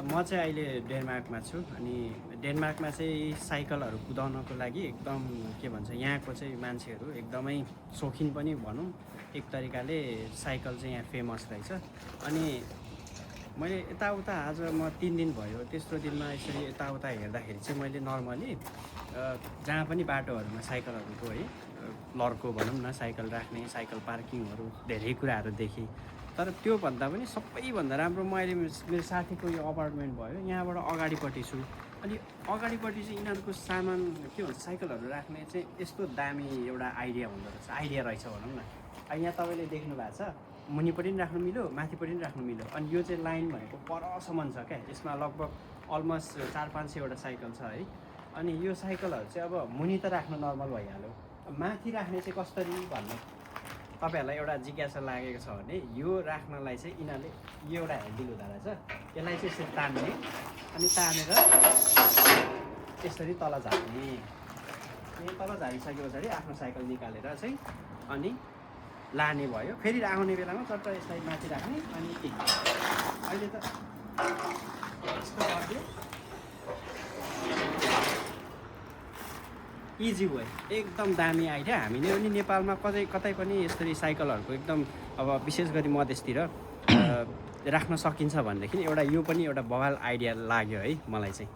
म चाहिँ अहिले डेनमार्कमा छु अनि डेनमार्कमा चाहिँ साइकलहरू कुदाउनको लागि एकदम के भन्छ यहाँको चाहिँ मान्छेहरू एकदमै सोखिन पनि भनौँ एक तरिकाले साइकल चाहिँ यहाँ फेमस रहेछ। अनि मैले यताउता आज म 3 दिन भयो तेस्रो दिनमा यसरी यताउता हेर्दाखेरि चाहिँ मैले नर्मली जहाँ पनि बाटोहरूमा साइकलहरूको है लर्को भनौँ न साइकल राख्ने साइकल पार्किङहरू धेरै कुराहरू देखेँ। तर त्योभन्दा पनि सबैभन्दा राम्रो म अहिले मेरो साथीको यो अपार्टमेन्ट भयो यहाँबाट अगाडिपट्टि छु। अनि अगाडिपट्टि चाहिँ यिनीहरूको सामान के भन्छ साइकलहरू राख्ने चाहिँ यस्तो दामी एउटा आइडिया हुँदो रहेछ आइडिया रहेछ भनौँ न। यहाँ तपाईँले देख्नु भएको छ मुनिपट्टि पनि राख्नु मिल्यो माथिपट्टि पनि राख्नु मिल्यो। अनि यो चाहिँ लाइन भनेको परसम्म छ क्या यसमा लगभग अलमोस्ट 400-500वटा साइकल छ है। अनि यो साइकलहरू चाहिँ अब मुनि त राख्नु नर्मल भइहाल्यो माथि राख्ने चाहिँ कसरी भन्ने तपाईँहरूलाई एउटा जिज्ञासा लागेको छ भने यो राख्नलाई चाहिँ यिनीहरूले यो एउटा ह्यान्डल हुँदो रहेछ यसलाई चाहिँ यसरी तान्ने अनि तानेर यसरी तल झार्ने अनि तल झारिसके पछाडि आफ्नो साइकल निकालेर चाहिँ अनि लाने भयो। फेरि आउने बेलामा चट्ट यसलाई माथि राख्ने अनि अहिले त यस्तो गर्दै इजी भयो एकदम दामी आइडिया। हामीले पनि नेपालमा कतै पनि यसरी साइकलहरूको एकदम अब विशेष गरी मधेसतिर राख्न सकिन्छ भनेदेखि एउटा यो पनि एउटा बवाल आइडिया लाग्यो है मलाई चाहिँ।